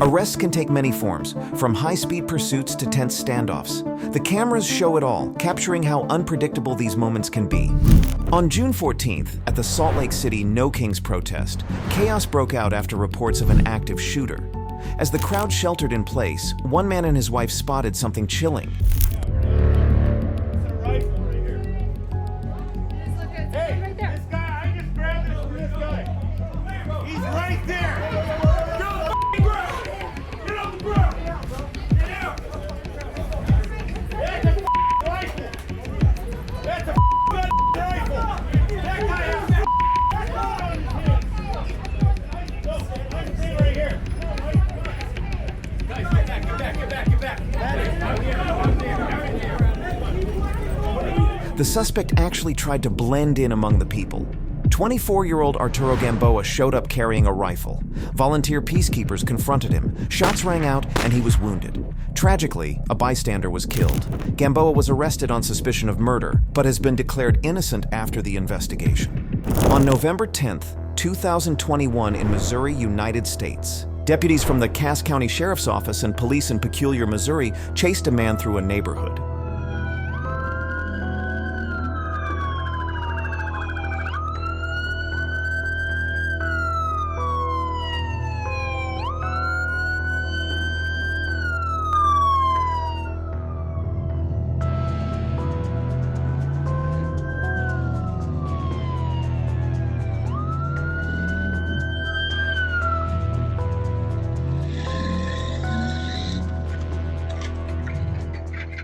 Arrests can take many forms, from high-speed pursuits to tense standoffs. The cameras show it all, capturing how unpredictable these moments can be. On June 14th, at the Salt Lake City No Kings protest, chaos broke out after reports of an active shooter. As the crowd sheltered in place, one man and his wife spotted something chilling. The suspect actually tried to blend in among the people. 24-year-old Arturo Gamboa showed up carrying a rifle. Volunteer peacekeepers confronted him. Shots rang out and he was wounded. Tragically, a bystander was killed. Gamboa was arrested on suspicion of murder, but has been declared innocent after the investigation. On November 10th, 2021 in Missouri, United States, deputies from the Cass County Sheriff's Office and police in Peculiar, Missouri chased a man through a neighborhood.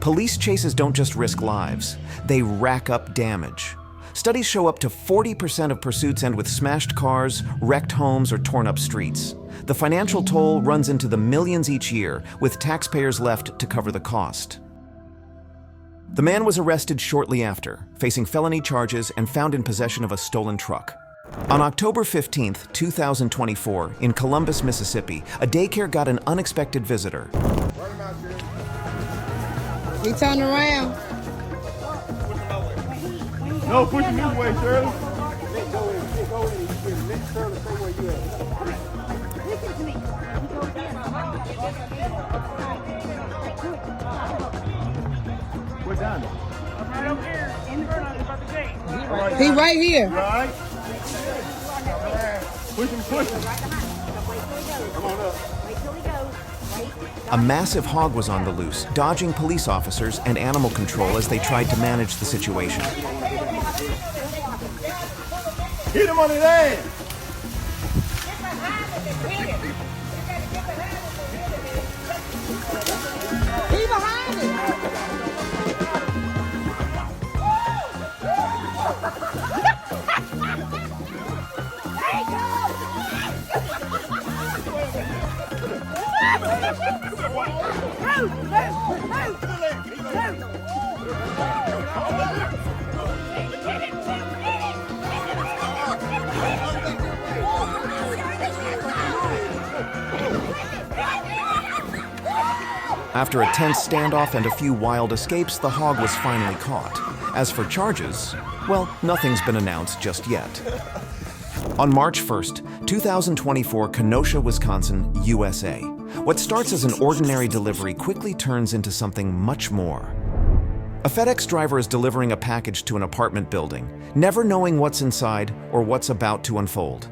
Police chases don't just risk lives, they rack up damage. Studies show up to 40% of pursuits end with smashed cars, wrecked homes, or torn up streets. The financial toll runs into the millions each year, with taxpayers left to cover the cost. The man was arrested shortly after, facing felony charges and found in possession of a stolen truck. On October 15th, 2024, in Columbus, Mississippi, a daycare got an unexpected visitor. He turned around. No, push him this way, Shirley. Where's down there? Right over here, in the birdhouse, about the gate. He right here. Right. Push him. Come on up. A massive hog was on the loose, dodging police officers and animal control as they tried to manage the situation. Hit him on his ass! He behind it. After a tense standoff and a few wild escapes, the hog was finally caught. As for charges, well, nothing's been announced just yet. On March 1st, 2024, Kenosha, Wisconsin, USA. What starts as an ordinary delivery quickly turns into something much more. A FedEx driver is delivering a package to an apartment building, never knowing what's inside or what's about to unfold.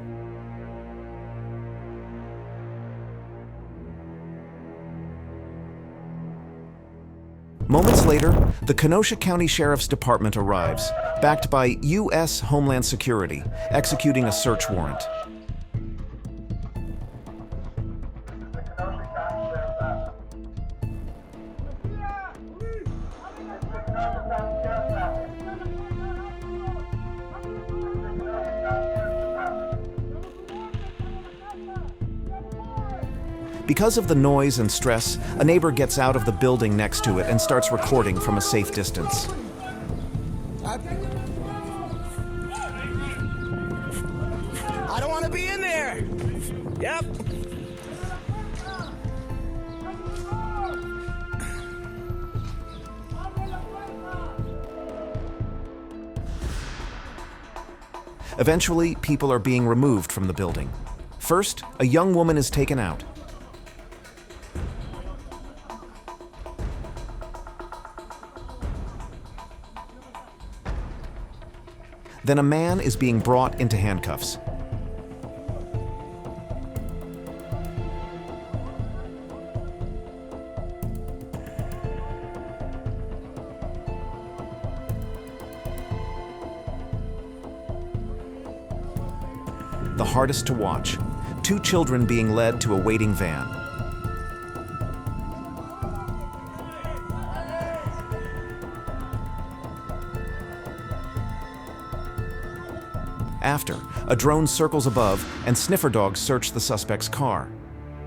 Moments later, the Kenosha County Sheriff's Department arrives, backed by U.S. Homeland Security, executing a search warrant. Because of the noise and stress, a neighbor gets out of the building next to it and starts recording from a safe distance. I don't want to be in there. Yep. Eventually, people are being removed from the building. First, a young woman is taken out. Then a man is being brought into handcuffs. The hardest to watch, 2 children being led to a waiting van. After, a drone circles above and sniffer dogs search the suspect's car.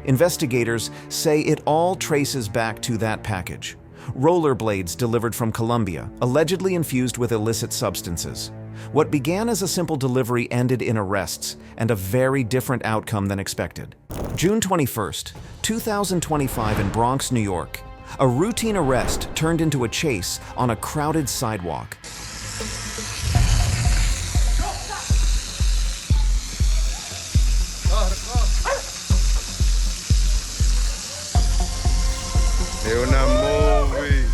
Investigators say it all traces back to that package. Rollerblades delivered from Colombia, allegedly infused with illicit substances. What began as a simple delivery ended in arrests and a very different outcome than expected. June 21st, 2025 in Bronx, New York. A routine arrest turned into a chase on a crowded sidewalk. Es una movie.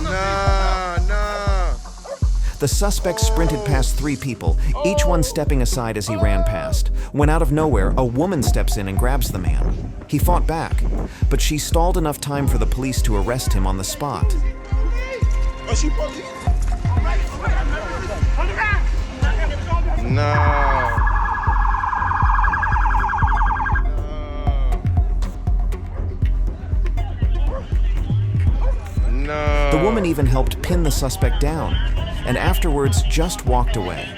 Nah. The suspect sprinted past 3 people, each one stepping aside as he ran past. When out of nowhere, a woman steps in and grabs the man. He fought back, but she stalled enough time for the police to arrest him on the spot. No. The woman even helped pin the suspect down, and afterwards just walked away.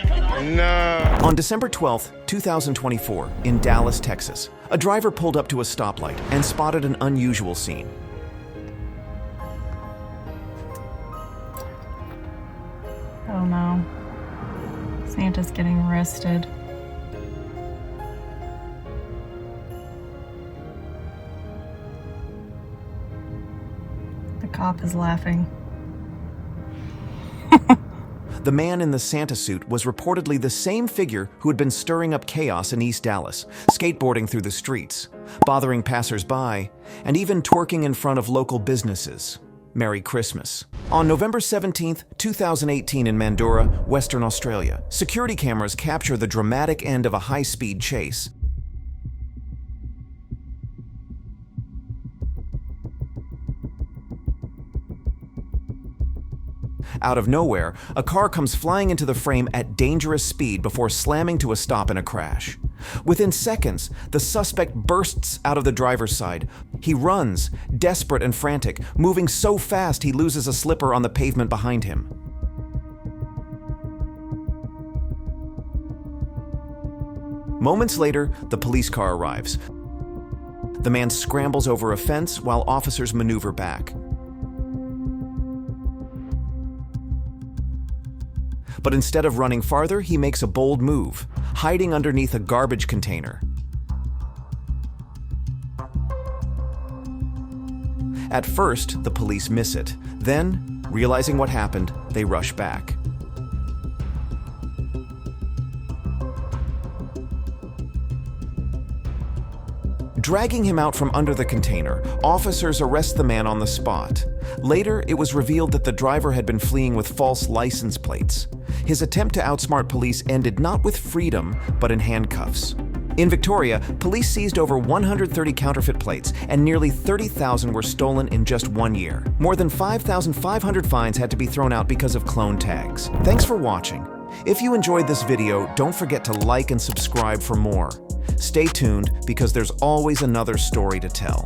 No. On December 12, 2024, in Dallas, Texas, a driver pulled up to a stoplight and spotted an unusual scene. Oh no. Santa's getting arrested. The cop is laughing. The man in the Santa suit was reportedly the same figure who had been stirring up chaos in East Dallas, skateboarding through the streets, bothering passers-by, and even twerking in front of local businesses. Merry Christmas. On November 17, 2018 in Mandurah, Western Australia, security cameras capture the dramatic end of a high-speed chase. Out of nowhere, a car comes flying into the frame at dangerous speed before slamming to a stop in a crash. Within seconds, the suspect bursts out of the driver's side. He runs, desperate and frantic, moving so fast he loses a slipper on the pavement behind him. Moments later, the police car arrives. The man scrambles over a fence while officers maneuver back. But instead of running farther, he makes a bold move, hiding underneath a garbage container. At first, the police miss it. Then, realizing what happened, they rush back. Dragging him out from under the container, officers arrest the man on the spot. Later, it was revealed that the driver had been fleeing with false license plates. His attempt to outsmart police ended not with freedom, but in handcuffs. In Victoria, police seized over 130 counterfeit plates, and nearly 30,000 were stolen in just 1 year. More than 5,500 fines had to be thrown out because of clone tags. Thanks for watching. If you enjoyed this video, don't forget to like and subscribe for more. Stay tuned because there's always another story to tell.